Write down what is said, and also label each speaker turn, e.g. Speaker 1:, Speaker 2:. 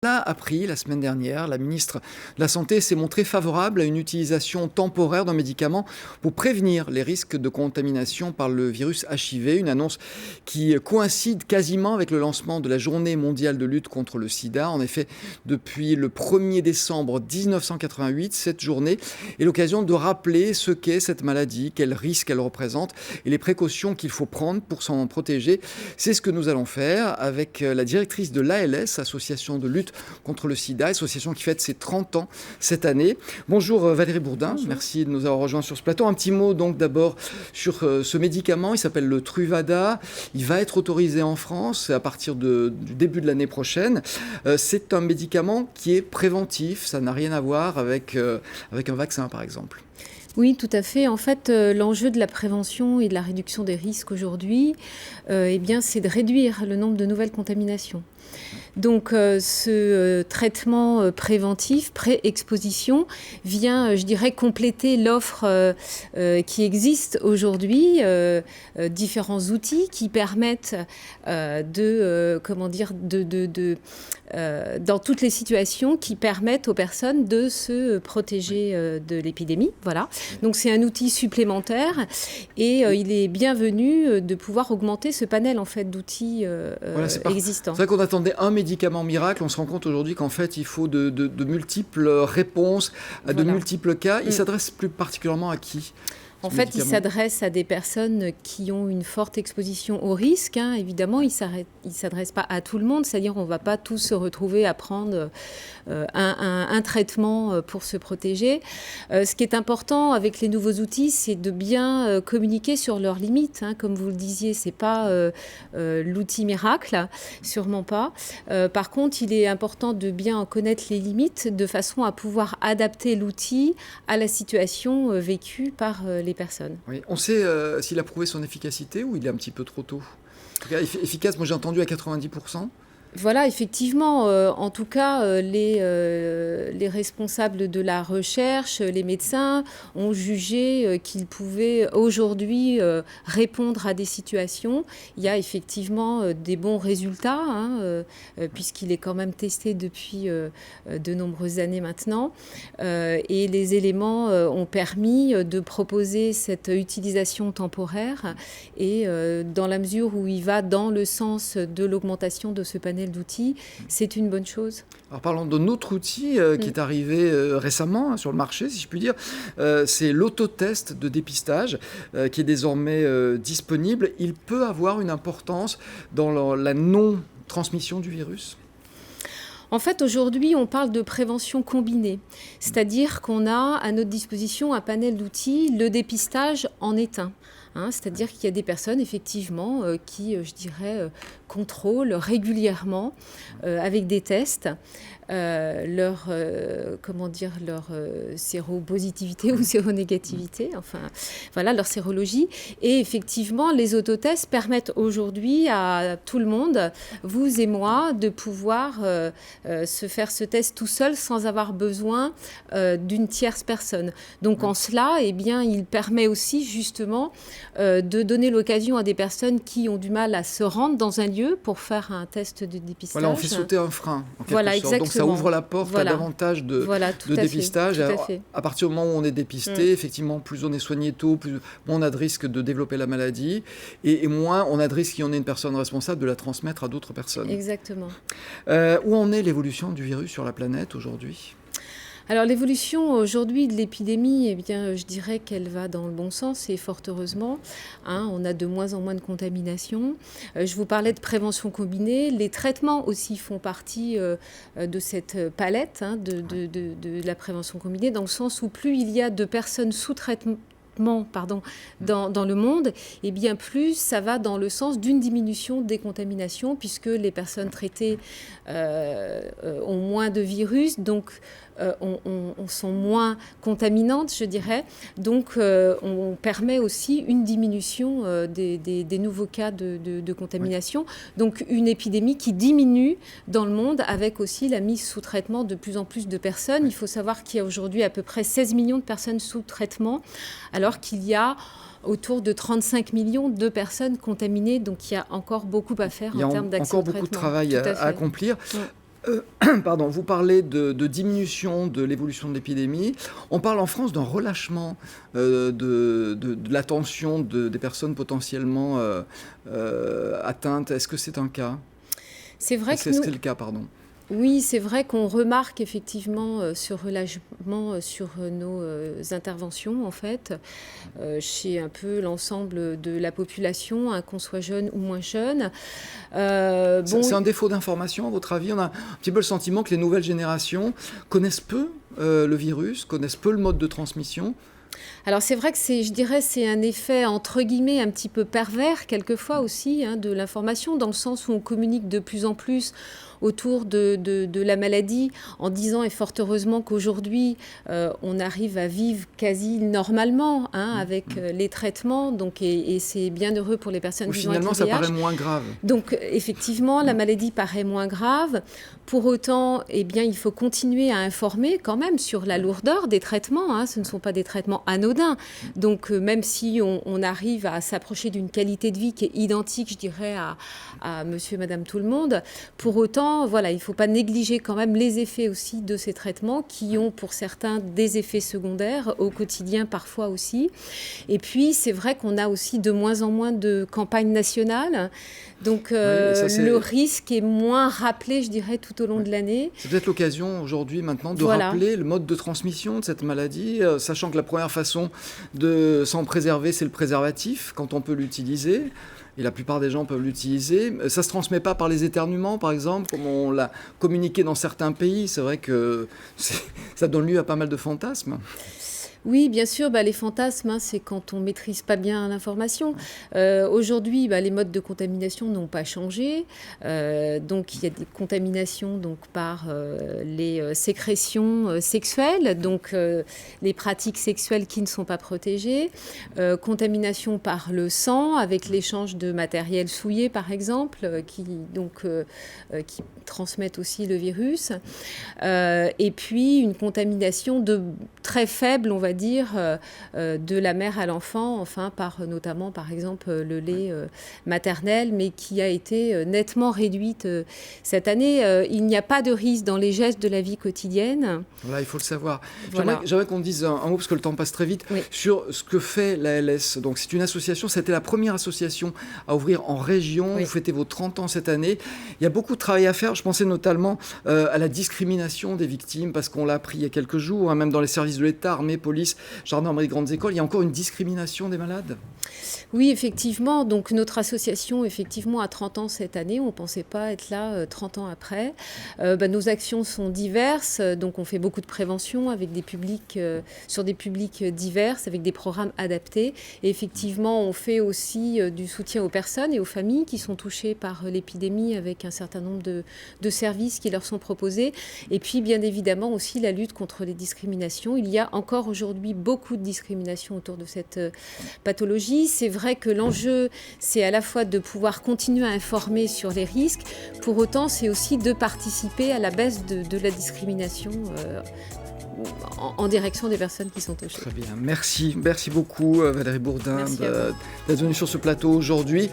Speaker 1: A appris la semaine dernière, la ministre de la Santé s'est montrée favorable à une utilisation temporaire d'un médicament pour prévenir les risques de contamination par le virus HIV, une annonce qui coïncide quasiment avec le lancement de la Journée mondiale de lutte contre le sida. En effet, depuis le 1er décembre 1988, cette journée est l'occasion de rappeler ce qu'est cette maladie, quels risques elle représente et les précautions qu'il faut prendre pour s'en protéger. C'est ce que nous allons faire avec la directrice de l'ALS, Association de lutte contre le sida, association qui fête ses 30 ans cette année. Bonjour Valérie Bourdin, bonjour. Merci de nous avoir rejoints sur ce plateau. Un petit mot donc d'abord sur ce médicament, il s'appelle le Truvada, il va être autorisé en France à partir du début de l'année prochaine. C'est un médicament qui est préventif, ça n'a rien à voir avec un vaccin par exemple.
Speaker 2: Oui, tout à fait. En fait, l'enjeu de la prévention et de la réduction des risques aujourd'hui, c'est de réduire le nombre de nouvelles contaminations. Donc, ce traitement préventif, pré-exposition, vient, je dirais, compléter l'offre qui existe aujourd'hui, différents outils qui permettent dans toutes les situations, qui permettent aux personnes de se protéger de l'épidémie. Voilà. Donc, c'est un outil supplémentaire et il est bienvenu de pouvoir augmenter ce panel en fait, d'outils existants.
Speaker 1: C'est vrai qu'on attendait un médicament miracle, on se rend compte aujourd'hui qu'en fait il faut de multiples réponses à de multiples cas. Il s'adresse plus particulièrement à qui ?
Speaker 2: En fait, il s'adresse à des personnes qui ont une forte exposition au risque. Évidemment, il ne s'adresse pas à tout le monde, c'est-à-dire qu'on ne va pas tous se retrouver à prendre un traitement pour se protéger. Ce qui est important avec les nouveaux outils, c'est de bien communiquer sur leurs limites. Comme vous le disiez, ce n'est pas l'outil miracle, sûrement pas. Par contre, il est important de bien en connaître les limites de façon à pouvoir adapter l'outil à la situation vécue par les personnes.
Speaker 1: Oui. On sait s'il a prouvé son efficacité ou il est un petit peu trop tôt ? En tout cas, efficace, moi j'ai entendu à 90%.
Speaker 2: Voilà, effectivement, en tout cas, les responsables de la recherche, les médecins, ont jugé qu'ils pouvaient aujourd'hui répondre à des situations. Il y a effectivement des bons résultats, puisqu'il est quand même testé depuis de nombreuses années maintenant. Et les éléments ont permis de proposer cette utilisation temporaire et dans la mesure où il va dans le sens de l'augmentation de ce panel d'outils, c'est une bonne chose.
Speaker 1: Alors parlons d'un autre outil qui est arrivé récemment sur le marché, si je puis dire. C'est l'autotest de dépistage qui est désormais disponible. Il peut avoir une importance dans la non-transmission du virus ?
Speaker 2: En fait, aujourd'hui, on parle de prévention combinée, c'est-à-dire qu'on a à notre disposition un panel d'outils, le dépistage en est un. C'est-à-dire qu'il y a des personnes, effectivement, qui, contrôlent régulièrement, avec des tests, leur séropositivité ou séronégativité, leur sérologie. Et effectivement, les autotests permettent aujourd'hui à tout le monde, vous et moi, de pouvoir se faire ce test tout seul sans avoir besoin d'une tierce personne. Donc en cela, il permet aussi justement de donner l'occasion à des personnes qui ont du mal à se rendre dans un lieu pour faire un test de dépistage.
Speaker 1: Voilà, on fait sauter un frein, en quelque sorte. Donc ça ouvre la porte à davantage de dépistage. À partir du moment où on est dépisté, effectivement, plus on est soigné tôt, plus moins on a de risque de développer la maladie et moins on a de risque, si on est une personne responsable, de la transmettre à d'autres personnes.
Speaker 2: Exactement.
Speaker 1: Où en est l'évolution du virus sur la planète aujourd'hui ?
Speaker 2: Alors l'évolution aujourd'hui de l'épidémie, je dirais qu'elle va dans le bon sens et fort heureusement. On a de moins en moins de contamination. Je vous parlais de prévention combinée. Les traitements aussi font partie de cette palette de la prévention combinée, dans le sens où plus il y a de personnes sous traitement dans le monde, plus ça va dans le sens d'une diminution des contaminations, puisque les personnes traitées ont moins de virus, donc sont moins contaminantes, je dirais. Donc, on permet aussi une diminution des nouveaux cas de contamination. Donc, une épidémie qui diminue dans le monde avec aussi la mise sous traitement de plus en plus de personnes. Il faut savoir qu'il y a aujourd'hui à peu près 16 millions de personnes sous traitement, alors qu'il y a autour de 35 millions de personnes contaminées. Donc, il y a encore beaucoup à faire en termes d'accès au traitement.
Speaker 1: Il y a encore beaucoup de travail à accomplir. Pardon, vous parlez de diminution de l'évolution de l'épidémie. On parle en France d'un relâchement de l'attention des personnes potentiellement atteintes. Est-ce que c'est un cas?
Speaker 2: C'est vrai que
Speaker 1: Est-ce que c'est le cas, pardon?
Speaker 2: Oui, c'est vrai qu'on remarque effectivement ce relâchement sur nos interventions, en fait, chez un peu l'ensemble de la population, hein, qu'on soit jeune ou moins jeune.
Speaker 1: C'est un défaut d'information, à votre avis? On a un petit peu le sentiment que les nouvelles générations connaissent peu le virus, connaissent peu le mode de transmission.
Speaker 2: Alors c'est vrai que je dirais, c'est un effet entre guillemets un petit peu pervers quelquefois aussi, hein, de l'information, dans le sens où on communique de plus en plus autour de la maladie, en disant, et fort heureusement qu'aujourd'hui on arrive à vivre quasi normalement, hein, avec les traitements, donc, et c'est bien heureux pour les personnes vivant avec le VIH.
Speaker 1: Finalement ça paraît moins grave.
Speaker 2: Donc effectivement la maladie paraît moins grave. Pour autant, eh bien, il faut continuer à informer quand même sur la lourdeur des traitements, hein. Ce ne sont pas des traitements anodins. Donc même si on arrive à s'approcher d'une qualité de vie qui est identique, je dirais, à monsieur et madame tout le monde, pour autant, voilà, il ne faut pas négliger quand même les effets aussi de ces traitements qui ont pour certains des effets secondaires au quotidien parfois aussi. Et puis c'est vrai qu'on a aussi de moins en moins de campagnes nationales. Donc le risque est moins rappelé, je dirais, tout au long de l'année.
Speaker 1: C'est peut-être l'occasion aujourd'hui maintenant de rappeler le mode de transmission de cette maladie, sachant que la première façon de s'en préserver, c'est le préservatif, quand on peut l'utiliser. Et la plupart des gens peuvent l'utiliser. Ça ne se transmet pas par les éternuements, par exemple, comme on l'a communiqué dans certains pays. C'est vrai que ça donne lieu à pas mal de fantasmes.
Speaker 2: Oui, bien sûr, les fantasmes, hein, c'est quand on ne maîtrise pas bien l'information. Aujourd'hui, les modes de contamination n'ont pas changé. Donc, il y a des contaminations donc, par les sécrétions sexuelles, donc les pratiques sexuelles qui ne sont pas protégées. Contamination par le sang, avec l'échange de matériel souillé, par exemple, qui transmettent aussi le virus. Et puis, une contamination très faible, on va dire, de la mère à l'enfant, enfin, notamment, par exemple, le lait maternel, mais qui a été nettement réduite cette année. Il n'y a pas de risque dans les gestes de la vie quotidienne.
Speaker 1: Voilà, il faut le savoir.
Speaker 2: Voilà.
Speaker 1: J'aimerais qu'on dise un mot, parce que le temps passe très vite, sur ce que fait l'ALS. Donc, c'est une association, c'était la première association à ouvrir en région. Vous fêtez vos 30 ans cette année. Il y a beaucoup de travail à faire. Je pensais notamment à la discrimination des victimes, parce qu'on l'a appris il y a quelques jours, hein, même dans les services de l'État, armée, police, gendarmerie, grandes écoles, il y a encore une discrimination des malades.
Speaker 2: Oui, effectivement. Donc, notre association, effectivement, a 30 ans cette année. On ne pensait pas être là 30 ans après. Nos actions sont diverses. Donc, on fait beaucoup de prévention avec des publics, sur des publics divers, avec des programmes adaptés. Et effectivement, on fait aussi du soutien aux personnes et aux familles qui sont touchées par l'épidémie, avec un certain nombre de services qui leur sont proposés. Et puis, bien évidemment, aussi la lutte contre les discriminations. Il y a encore aujourd'hui beaucoup de discrimination autour de cette pathologie. C'est vrai que l'enjeu, c'est à la fois de pouvoir continuer à informer sur les risques. Pour autant, c'est aussi de participer à la baisse de la discrimination en direction des personnes qui sont touchées.
Speaker 1: Très bien. Merci beaucoup Valérie Bourdin d'être venue sur ce plateau aujourd'hui.